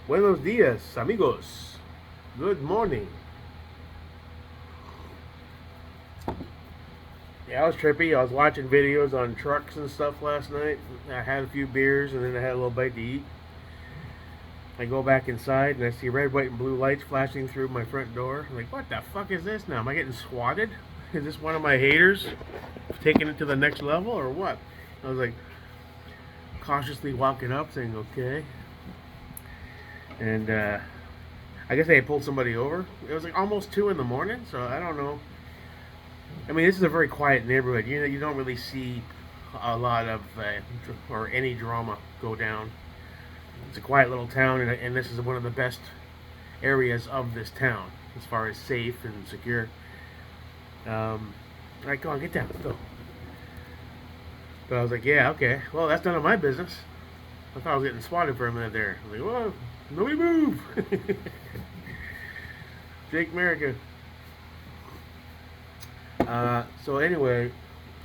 Buenos dias, amigos. Good morning. Yeah, I was trippy. I was watching videos on trucks and stuff last night. I had a few beers and then I had a little bite to eat. I go back inside and I see red, white, and blue lights flashing through my front door. I'm like, what the fuck is this now? Am I getting swatted? Is this one of my haters taking it to the next level or what? I was like cautiously walking up saying, okay. And I guess they had pulled somebody over. It was like almost 2 in the morning, so I don't know. I mean, this is a very quiet neighborhood. You don't really see a lot of or any drama go down. It's a quiet little town, and this is one of the best areas of this town as far as safe and secure. All right, go on, get down, go. But I was like, yeah, okay. Well, that's none of my business. I thought I was getting swatted for a minute there. I was like, whoa, nobody move. Jake America. So anyway,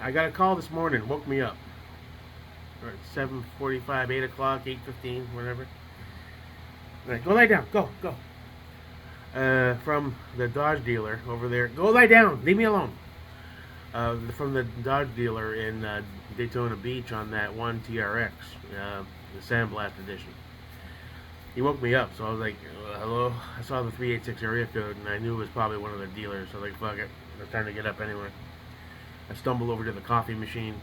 I got a call this morning. Woke me up. Or at 7:45, 8 o'clock, 8:15, whatever. Like, go lie down. Go, go. From the Dodge dealer over there. Go lie down. Leave me alone. From the Dodge dealer in Daytona Beach on that one TRX, the Sandblast edition. He woke me up, so I was like, hello. I saw the 386 area code, and I knew it was probably one of the dealers. So I was like, fuck it. It's time to get up anyway. I stumble over to the coffee machine,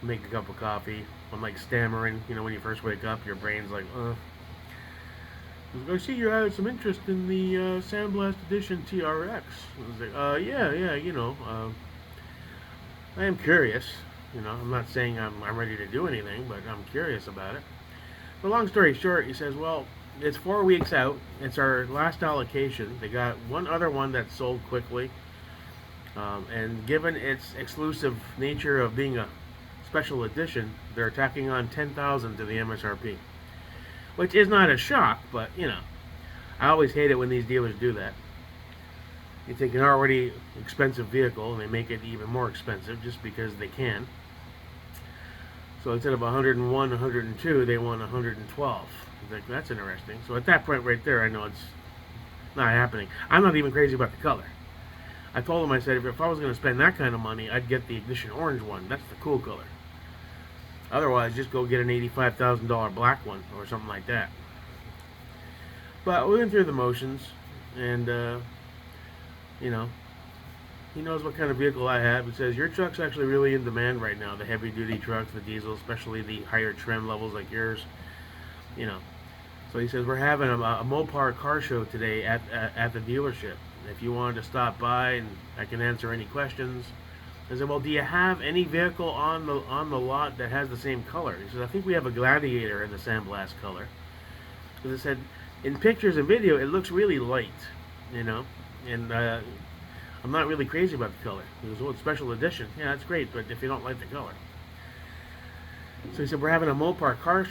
make a cup of coffee. I'm like stammering. You know, when you first wake up, your brain's like, I see you had some interest in the Sandblast Edition TRX. I was like, yeah, I am curious. You know, I'm not saying I'm ready to do anything, but I'm curious about it. But long story short, he says, well, it's 4 weeks out. It's our last allocation. They got one other one that sold quickly. And given its exclusive nature of being a special edition, they're tacking on 10,000 to the MSRP, which is not a shock, but you know, I always hate it when these dealers do that. You take an already expensive vehicle and they make it even more expensive just because they can. So instead of 101, 102, they want 112. Like, that's interesting. So at that point right there, I know it's not happening. I'm not even crazy about the color. I told him, I said, if I was going to spend that kind of money, I'd get the Ignition Orange one. That's the cool color. Otherwise, just go get an $85,000 black one or something like that. But we went through the motions, and, you know, he knows what kind of vehicle I have. He says, your truck's actually really in demand right now, the heavy-duty trucks, the diesel, especially the higher trim levels like yours, you know. So he says, we're having a Mopar car show today at the dealership. If you wanted to stop by and I can answer any questions. I said, well, do you have any vehicle on the lot that has the same color? He says, I think we have a Gladiator in the Sandblast color. Because I said, in pictures and video, it looks really light, you know, and I'm not really crazy about the color. He goes, well, it's special edition. Yeah, that's great, but if you don't like the color. So he said, we're having a Mopar car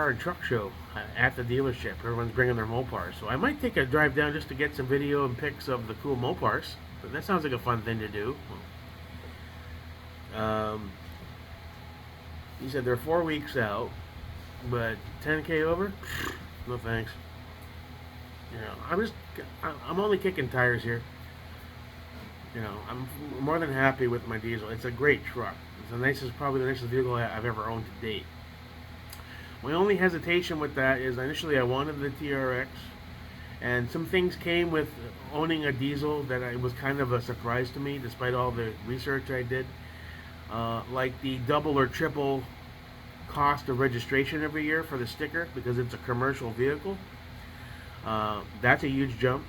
and truck show at the dealership. Everyone's bringing their Mopars. So I might take a drive down just to get some video and pics of the cool Mopars. But that sounds like a fun thing to do. He said they're 4 weeks out, but 10K over? No thanks. You know, I'm only kicking tires here. You know, I'm more than happy with my diesel. It's a great truck. It's probably the nicest vehicle I've ever owned to date. My only hesitation with that is initially I wanted the TRX, and some things came with owning a diesel that was kind of a surprise to me, despite all the research I did. Like the double or triple cost of registration every year for the sticker because it's a commercial vehicle. That's a huge jump.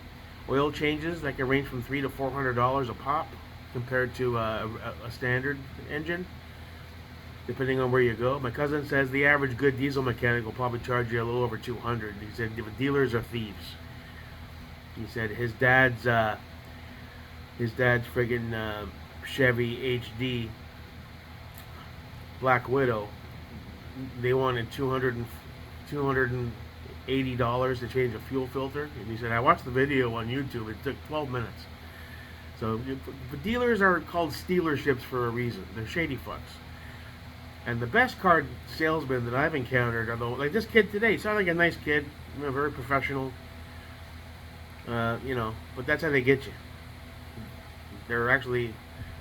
Oil changes that can range from $300 to $400 a pop compared to a standard engine, depending on where you go. My cousin says the average good diesel mechanic will probably charge you a little over $200. He said dealers are thieves. He said his dad's friggin' Chevy HD Black Widow, they wanted $280 to change a fuel filter, and he said I watched the video on YouTube. It took 12 minutes. So the dealers are called stealerships for a reason. They're shady fucks. And the best car salesmen that I've encountered are the like this kid today. Sounded like a nice kid, very professional. But that's how they get you. They're actually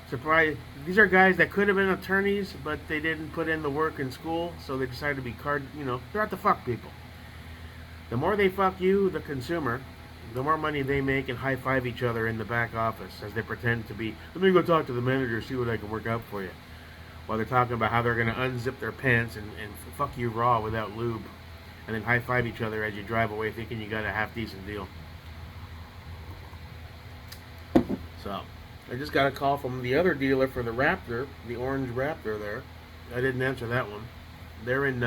surprised. These are guys that could have been attorneys, but they didn't put in the work in school, so they decided to be card. They're out to fuck people. The more they fuck you, the consumer, the more money they make and high five each other in the back office as they pretend to be. Let me go talk to the manager, see what I can work out for you. While they're talking about how they're going to unzip their pants and fuck you raw without lube, and then high five each other as you drive away, thinking you got a half decent deal. So, I just got a call from the other dealer for the Raptor, the orange Raptor there. I didn't answer that one. They're in,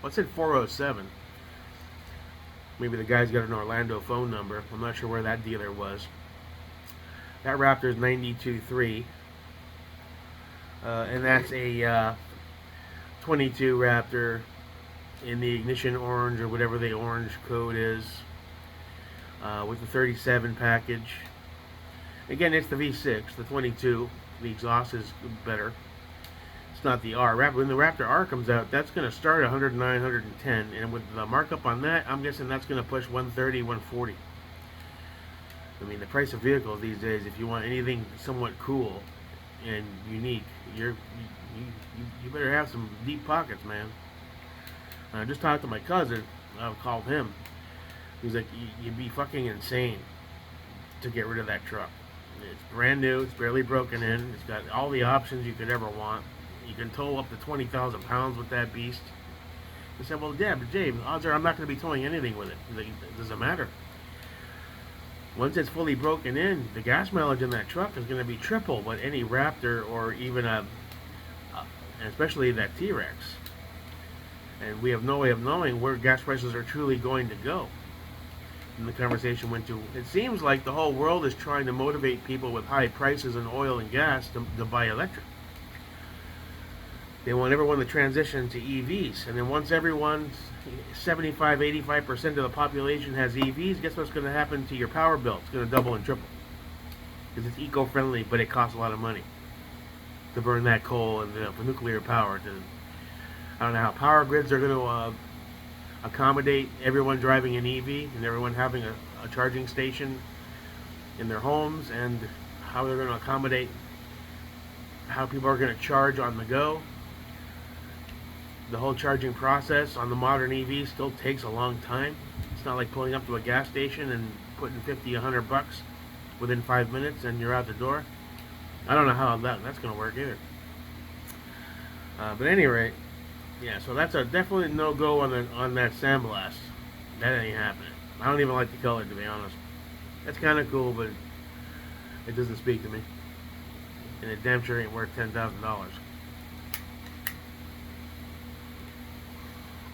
what's it, 407. Maybe the guy's got an Orlando phone number. I'm not sure where that dealer was. That Raptor's 92.3. And that's a 22 Raptor in the ignition orange or whatever the orange code is, with the 37 package. Again, it's the V6, the 22. The exhaust is better. It's not the R. When the Raptor R comes out, that's going to start 109, 110, and with the markup on that, I'm guessing that's going to push 130, 140. I mean, the price of vehicles these days, if you want anything somewhat cool and unique, you better have some deep pockets, man. I just talked to my cousin. I called him. He's like, you'd be fucking insane to get rid of that truck. It's brand new. It's barely broken in. It's got all the options you could ever want. You can tow up to 20,000 pounds with that beast. I said, well, yeah, but Jay, odds are I'm not going to be towing anything with it. He's like, it doesn't matter. Once it's fully broken in, the gas mileage in that truck is going to be triple what any Raptor or even especially that T-Rex. And we have no way of knowing where gas prices are truly going to go. And the conversation went to, it seems like the whole world is trying to motivate people with high prices in oil and gas to buy electric. They want everyone to transition to EVs. And then once everyone, 75, 85% of the population has EVs, guess what's going to happen to your power bill? It's going to double and triple. Because it's eco-friendly, but it costs a lot of money to burn that coal and the nuclear power. I don't know how power grids are going to accommodate everyone driving an EV and everyone having a charging station in their homes, and how they're going to accommodate how people are going to charge on the go. The whole charging process on the modern EV still takes a long time. It's not like pulling up to a gas station and putting 50, 100 bucks within 5 minutes and you're out the door. I don't know how that's going to work either. But at any rate, yeah, so that's a definitely no-go on that sandblast. That ain't happening. I don't even like the color, to be honest. That's kind of cool, but it doesn't speak to me. And it damn sure ain't worth $10,000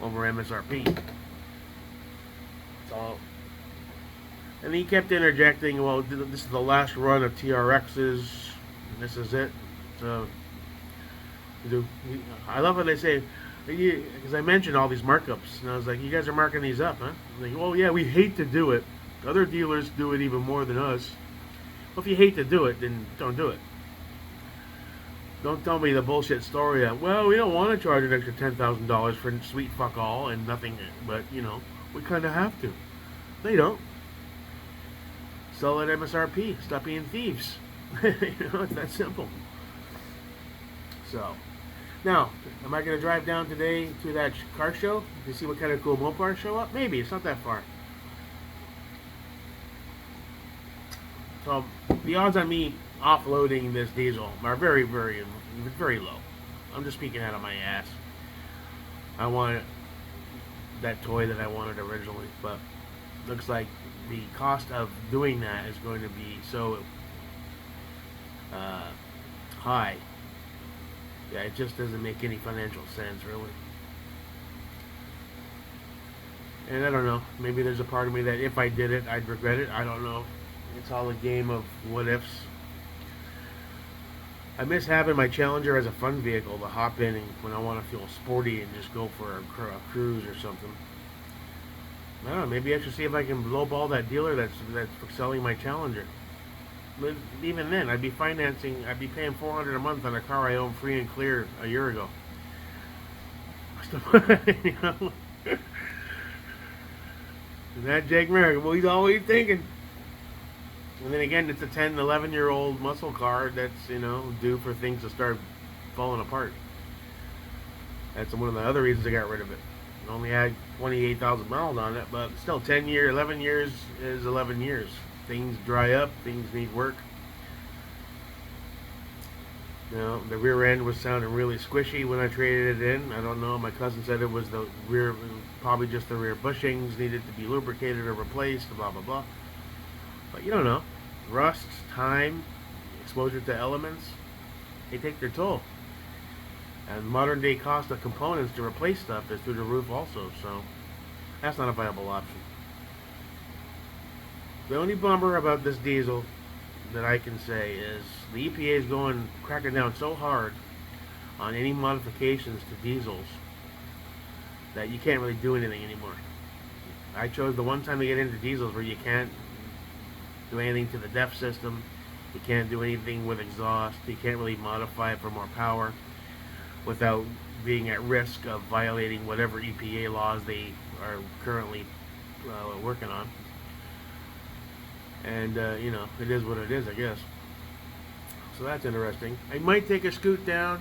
over MSRP. So, and he kept interjecting, well, this is the last run of TRXs. This is it. So, I love what they say, because I mentioned all these markups, and I was like, you guys are marking these up, huh? I'm like, well, yeah, we hate to do it. Other dealers do it even more than us. Well, if you hate to do it, then don't do it. Don't tell me the bullshit story that, well, we don't want to charge an extra $10,000 for sweet fuck all and nothing, but, we kind of have to. They don't. Sell at MSRP. Stop being thieves. It's that simple. So, now, am I going to drive down today to that car show to see what kind of cool Mopars show up? Maybe. It's not that far. So, the odds on me offloading this diesel are very, very, very low. I'm just speaking out of my ass. I wanted that toy that I wanted originally, but looks like the cost of doing that is going to be so high. Yeah, it just doesn't make any financial sense, really. And I don't know. Maybe there's a part of me that if I did it, I'd regret it. I don't know. It's all a game of what ifs. I miss having my Challenger as a fun vehicle to hop in and when I want to feel sporty and just go for a cruise or something. I don't know, maybe I should see if I can lowball that dealer that's selling my Challenger. But even then, I'd be paying $400 a month on a car I owned free and clear a year ago. You know? That Jake Merrick, well, he's always thinking. And then again, it's a 10, 11-year-old muscle car that's, due for things to start falling apart. That's one of the other reasons I got rid of it. It only had 28,000 miles on it, but still 11 years is 11 years. Things dry up, things need work. The rear end was sounding really squishy when I traded it in. I don't know. My cousin said it was the rear, probably just the rear bushings needed to be lubricated or replaced, blah, blah, blah. But you don't know. Rust, time, exposure to elements, they take their toll. And modern day cost of components to replace stuff is through the roof also, so that's not a viable option. The only bummer about this diesel that I can say is the EPA is cracking down so hard on any modifications to diesels that you can't really do anything anymore. I chose the one time to get into diesels where you can't do anything to the DEF system, you can't do anything with exhaust, you can't really modify it for more power without being at risk of violating whatever EPA laws they are currently working on. And, it is what it is, I guess. So that's interesting. I might take a scoot down.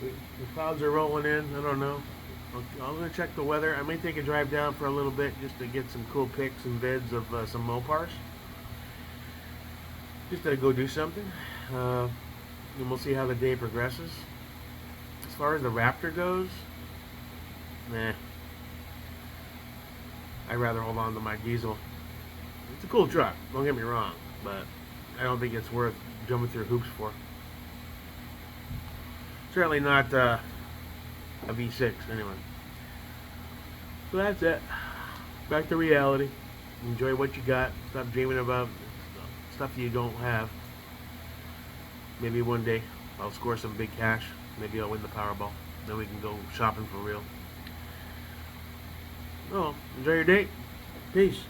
The clouds are rolling in. I don't know. I'm going to check the weather. I might take a drive down for a little bit just to get some cool pics and vids of some Mopars. Just to go do something. And we'll see how the day progresses. As far as the Raptor goes, I'd rather hold on to my diesel. It's a cool truck, don't get me wrong, but I don't think it's worth jumping through hoops for. Certainly not a V6, anyway. So that's it. Back to reality. Enjoy what you got. Stop dreaming about stuff you don't have. Maybe one day I'll score some big cash. Maybe I'll win the Powerball. Then we can go shopping for real. Oh, enjoy your day. Peace.